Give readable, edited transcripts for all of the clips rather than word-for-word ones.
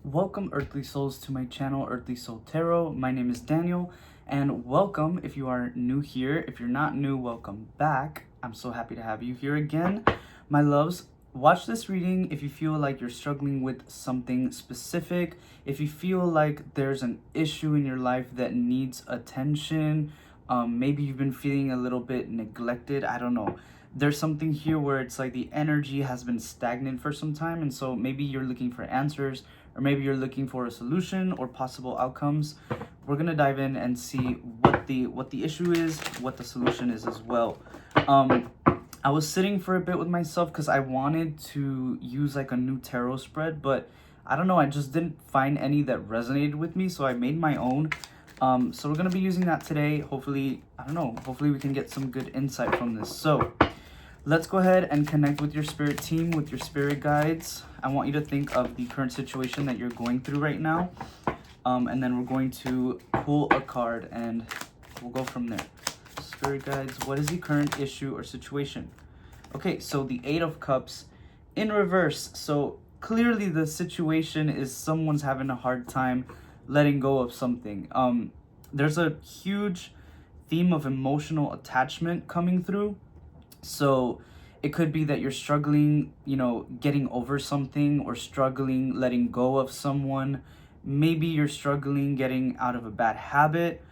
Welcome, Earthly Souls, to my channel, Earthly Soul Tarot. My name is Daniel, and welcome if you are new here. If you're not new, welcome back. I'm so happy to have you here again. My loves, watch this reading if you feel like you're struggling with something specific, if you feel like there's an issue in your life that needs attention, maybe you've been feeling a little bit neglected, I don't know. There's something here where it's like the energy has been stagnant for some time, and so maybe you're looking for answers, or maybe you're looking for a solution or possible outcomes. We're gonna dive in and see what the issue is, what the solution is as well. I was sitting for a bit with myself because I wanted to use like a new tarot spread, but I don't know, I just didn't find any that resonated with me, so I made my own. So we're gonna be using that today. Hopefully, I don't know, hopefully we can get some good insight from this. So let's go ahead and connect with your spirit team, with your spirit guides. I want you to think of the current situation that you're going through right now. And then we're going to pull a card and we'll go from there. Spirit guides, what is the current issue or situation? Okay, so the Eight of Cups in reverse. So clearly the situation is someone's having a hard time letting go of something. There's a huge theme of emotional attachment coming through. So it could be that you're struggling, getting over something, or struggling letting go of someone. Maybe you're struggling getting out of a bad habit.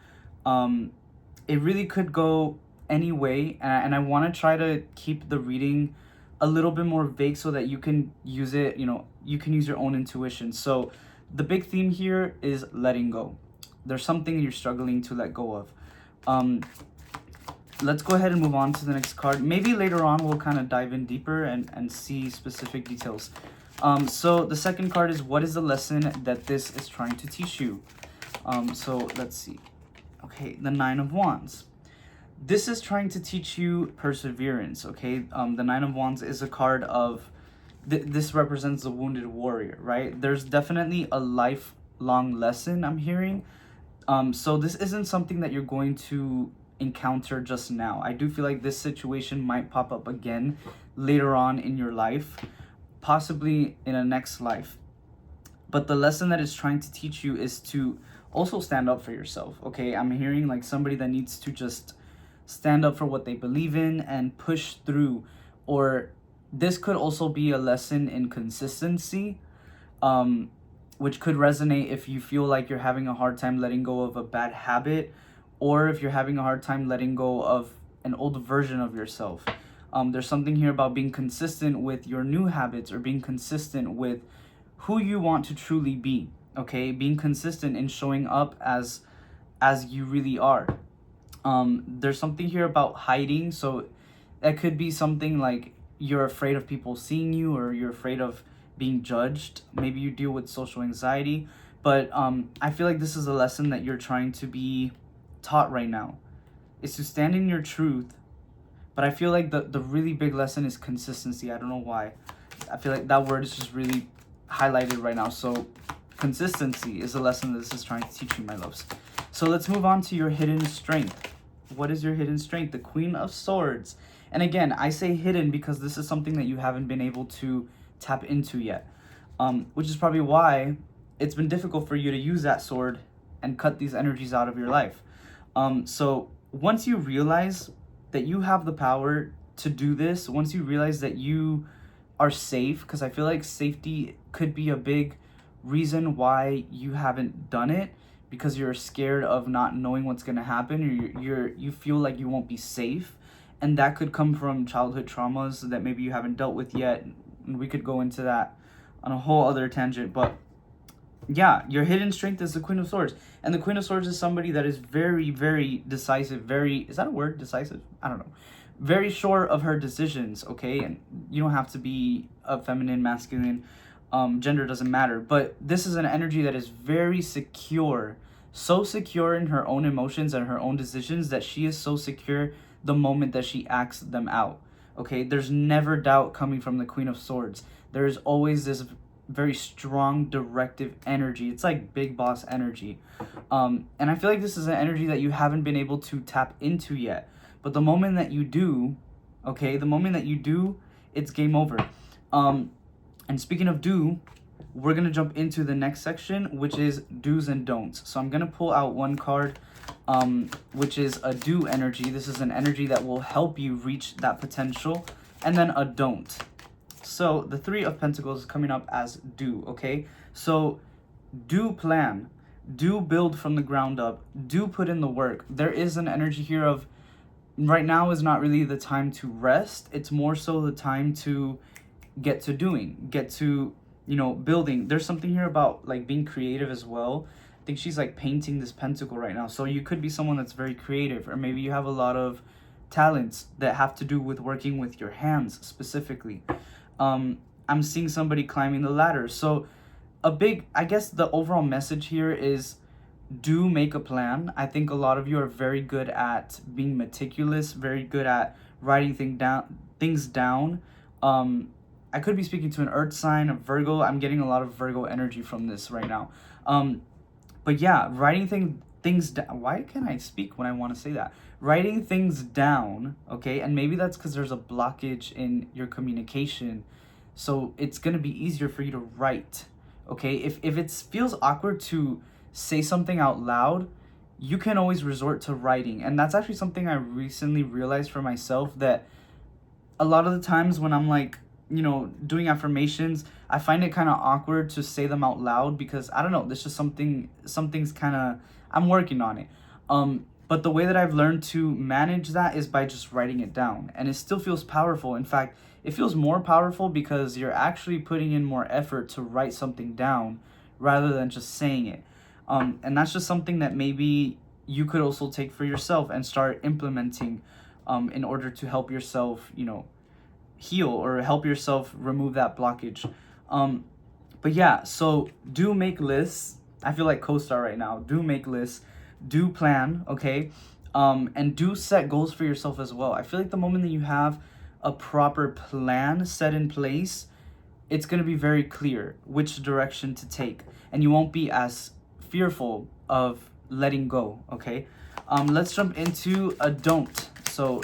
It really could go any way. And I want to try to keep the reading a little bit more vague so that you can use it, you can use your own intuition. So the big theme here is letting go. There's something you're struggling to let go of. Let's go ahead and move on to the next card. Maybe later on we'll kind of dive in deeper and see specific details. So the second card is, what is the lesson that this is trying to teach you? So let's see. Okay, the Nine of Wands. This is trying to teach you perseverance, okay? The Nine of Wands is a card of, this represents the wounded warrior, right? There's definitely a lifelong lesson I'm hearing. So this isn't something that you're going to encounter just now. I do feel like this situation might pop up again later on in your life, possibly in a next life. But the lesson that it's trying to teach you is to also stand up for yourself, okay? I'm hearing like somebody that needs to just stand up for what they believe in and push through. Or this could also be a lesson in consistency, which could resonate if you feel like you're having a hard time letting go of a bad habit, or if you're having a hard time letting go of an old version of yourself. There's something here about being consistent with your new habits, or being consistent with who you want to truly be, okay? Being consistent in showing up as you really are. There's something here about hiding, so that could be something like you're afraid of people seeing you, or you're afraid of being judged. Maybe you deal with social anxiety, but I feel like this is a lesson that you're trying to be taught right now, is to stand in your truth. But I feel like the really big lesson is consistency. I don't know why. I feel like that word is just really highlighted right now. So consistency is a lesson that this is trying to teach you, my loves. So let's move on to your hidden strength. What is your hidden strength? The Queen of Swords. And again, I say hidden because this is something that you haven't been able to tap into yet, which is probably why it's been difficult for you to use that sword and cut these energies out of your life. So once you realize that you have the power to do this, once you realize that you are safe, because I feel like safety could be a big reason why you haven't done it, because you're scared of not knowing what's going to happen, or you feel like you won't be safe, and that could come from childhood traumas that maybe you haven't dealt with yet, and we could go into that on a whole other tangent. But yeah, your hidden strength is the Queen of Swords. And the Queen of Swords is somebody that is very, very decisive. Very, is that a word? Decisive? I don't know. Very sure of her decisions, okay? And you don't have to be a feminine, masculine, gender doesn't matter. But this is an energy that is very secure. So secure in her own emotions and her own decisions that she is so secure the moment that she acts them out, okay? There's never doubt coming from the Queen of Swords. There is always this very strong directive energy. It's like big boss energy. And I feel like this is an energy that you haven't been able to tap into yet. But the moment that you do, okay, the moment that you do, it's game over. And speaking of do, we're going to jump into the next section, which is do's and don'ts. So I'm going to pull out one card, which is a do energy. This is an energy that will help you reach that potential. And then a don't. So the Three of Pentacles is coming up as do, okay? So do plan, do build from the ground up, do put in the work. There is an energy here of right now is not really the time to rest. It's more so the time to get to doing, get to, you know, building. There's something here about like being creative as well. I think she's like painting this pentacle right now. So you could be someone that's very creative, or maybe you have a lot of talents that have to do with working with your hands specifically. I'm seeing somebody climbing the ladder. So I guess the overall message here is do make a plan. I think a lot of you are very good at being meticulous, very good at writing things down. I could be speaking to an earth sign, a Virgo. I'm getting a lot of Virgo energy from this right now. But yeah, writing things down. Why can't I speak when I want to say that? Writing things down, okay? And maybe that's because there's a blockage in your communication. So it's going to be easier for you to write, okay? If it feels awkward to say something out loud, you can always resort to writing. And that's actually something I recently realized for myself, that a lot of the times when I'm like, you know, doing affirmations, I find it kind of awkward to say them out loud because I don't know, there's just something's kind of, I'm working on it. But the way that I've learned to manage that is by just writing it down, and it still feels powerful. In fact, it feels more powerful because you're actually putting in more effort to write something down rather than just saying it. And that's just something that maybe you could also take for yourself and start implementing in order to help yourself, you know, heal or help yourself remove that blockage. But yeah, so do make lists. I feel like co-star right now. Do make lists, do plan, okay? And do set goals for yourself as well. I feel like the moment that you have a proper plan set in place, it's going to be very clear which direction to take, and you won't be as fearful of letting go, okay? Let's jump into a don't. So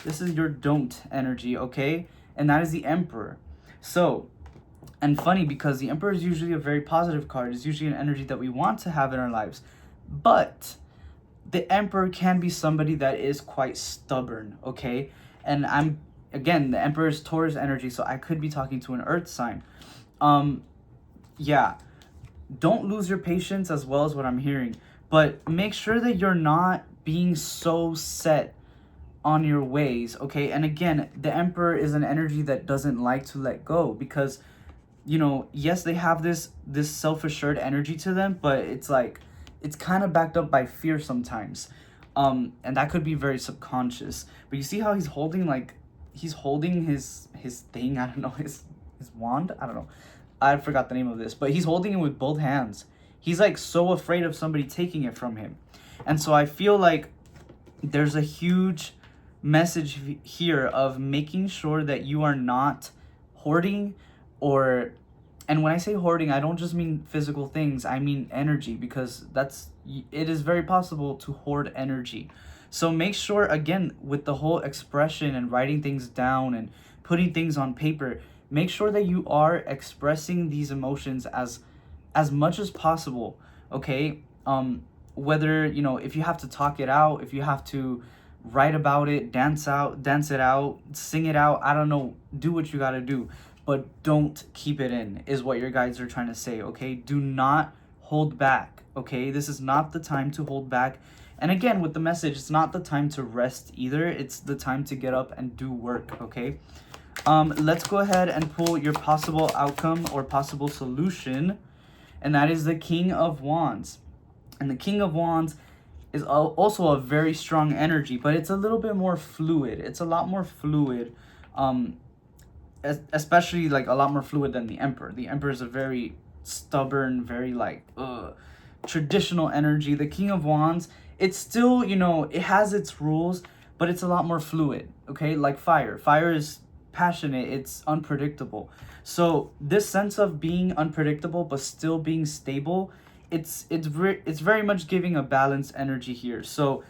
this is your don't energy, okay? And that is the Emperor. So, and funny because the Emperor is usually a very positive card. It's usually an energy that we want to have in our lives. But the Emperor can be somebody that is quite stubborn, okay? And again, the Emperor is Taurus energy, so I could be talking to an earth sign. Yeah, don't lose your patience as well as what I'm hearing, but make sure that you're not being so set on your ways, okay? And again, the Emperor is an energy that doesn't like to let go because, you know, yes, they have this self-assured energy to them, but it's like, it's kind of backed up by fear sometimes. And that could be very subconscious. But you see how he's holding his thing, I don't know, his wand? I don't know. I forgot the name of this, but he's holding it with both hands. He's like so afraid of somebody taking it from him. And so I feel like there's a huge message here of making sure that you are not hoarding and when I say hoarding, I don't just mean physical things, I mean energy, because it is very possible to hoard energy. So make sure, again, with the whole expression and writing things down and putting things on paper, make sure that you are expressing these emotions as much as possible, okay? Whether, you know, if you have to talk it out, if you have to write about it, dance it out, sing it out, I don't know, do what you gotta do. But don't keep it in, is what your guides are trying to say, okay? Do not hold back, okay? This is not the time to hold back. And again, with the message, it's not the time to rest either. It's the time to get up and do work, okay? Let's go ahead and pull your possible outcome or possible solution, and that is the King of Wands. And the King of Wands is also a very strong energy, but it's a little bit more fluid. It's a lot more fluid. Especially like a lot more fluid than the Emperor. The Emperor is a very stubborn, very like traditional energy. The King of Wands, it's still, you know, it has its rules, but it's a lot more fluid, okay? Like fire. Fire is passionate, it's unpredictable. So this sense of being unpredictable but still being stable, it's very much giving a balanced energy here. So,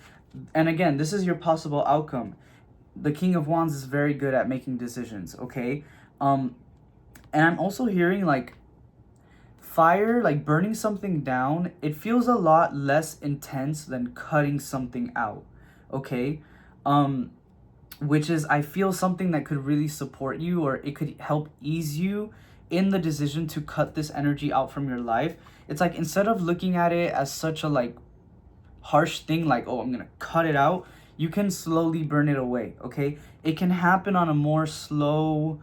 and again, this is your possible outcome. The King of Wands is very good at making decisions, okay? And And I'm also hearing like fire, like burning something down. It feels a lot less intense than cutting something out. Okay? Um, which is, I feel, something that could really support you, or it could help ease you in the decision to cut this energy out from your life. It's like, instead of looking at it as such a like harsh thing, like, oh, I'm gonna cut it out, you can slowly burn it away. Okay, it can happen on a more slow,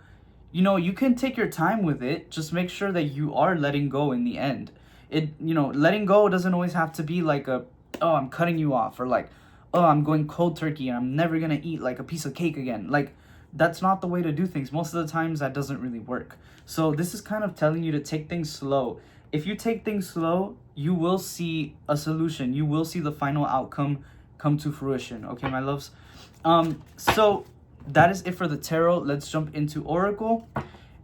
you can take your time with it. Just make sure that you are letting go in the end. Letting go doesn't always have to be like a, oh, I'm cutting you off, or like, oh, I'm going cold turkey and I'm never gonna eat like a piece of cake again. Like, that's not the way to do things. Most of the times that doesn't really work. So this is kind of telling you to take things slow. If you take things slow, you will see a solution. You will see the final outcome come to fruition. Okay, my loves. So that is it for the tarot. Let's jump into Oracle.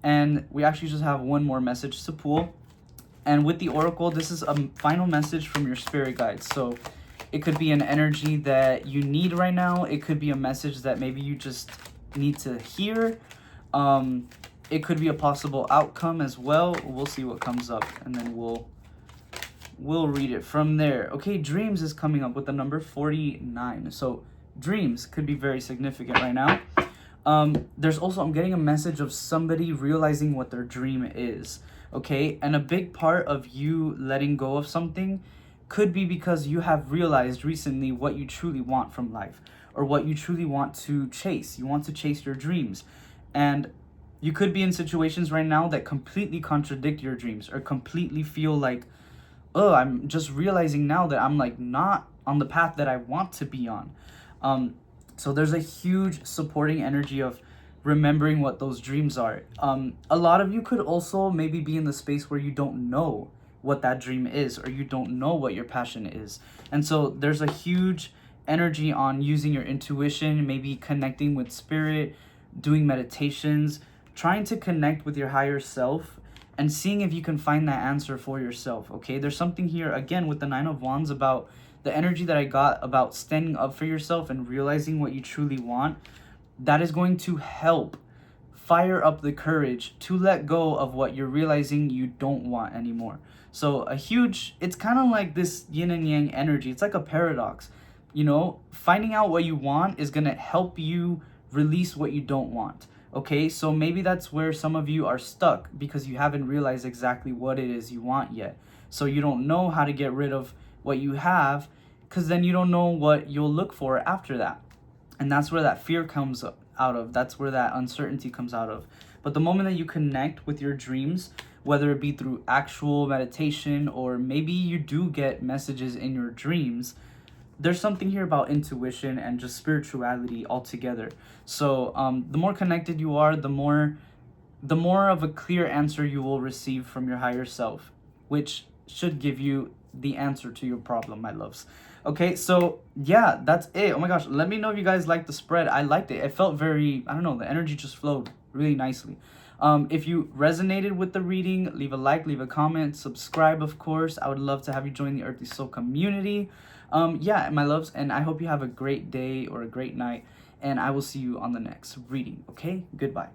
And we actually just have one more message to pull. And with the Oracle, this is a final message from your spirit guides. So it could be an energy that you need right now. It could be a message that maybe you just need to hear. It could be a possible outcome as well. We'll see what comes up, and then we'll read it from there. Okay, dreams is coming up with the number 49. So dreams could be very significant right now. There's also, I'm getting a message of somebody realizing what their dream is. Okay, and a big part of you letting go of something could be because you have realized recently what you truly want from life, or what you truly want to chase. You want to chase your dreams. And you could be in situations right now that completely contradict your dreams, or completely feel like, oh, I'm just realizing now that I'm like not on the path that I want to be on. So there's a huge supporting energy of remembering what those dreams are. A lot of you could also maybe be in the space where you don't know what that dream is, or you don't know what your passion is. And so there's a huge energy on using your intuition, maybe connecting with spirit, doing meditations, trying to connect with your higher self, and seeing if you can find that answer for yourself. Okay, there's something here again with the Nine of Wands about the energy that I got about standing up for yourself and realizing what you truly want. That is going to help fire up the courage to let go of what you're realizing you don't want anymore. So it's kind of like this yin and yang energy. It's like a paradox. Finding out what you want is going to help you release what you don't want. Okay, so maybe that's where some of you are stuck, because you haven't realized exactly what it is you want yet. So you don't know how to get rid of what you have, because then you don't know what you'll look for after that. And that's where that fear comes out of. That's where that uncertainty comes out of. But the moment that you connect with your dreams, whether it be through actual meditation, or maybe you do get messages in your dreams, there's something here about intuition and just spirituality altogether. So the more connected you are, the more of a clear answer you will receive from your higher self, which should give you the answer to your problem, my loves. Okay, so yeah, that's it. Oh my gosh, let me know if you guys liked the spread. I liked it. It felt very, I don't know, the energy just flowed really nicely. If you resonated with the reading, leave a like, leave a comment, subscribe, of course. I would love to have you join the Earthly Soul community. Yeah, my loves, and I hope you have a great day or a great night, and I will see you on the next reading. Okay, goodbye.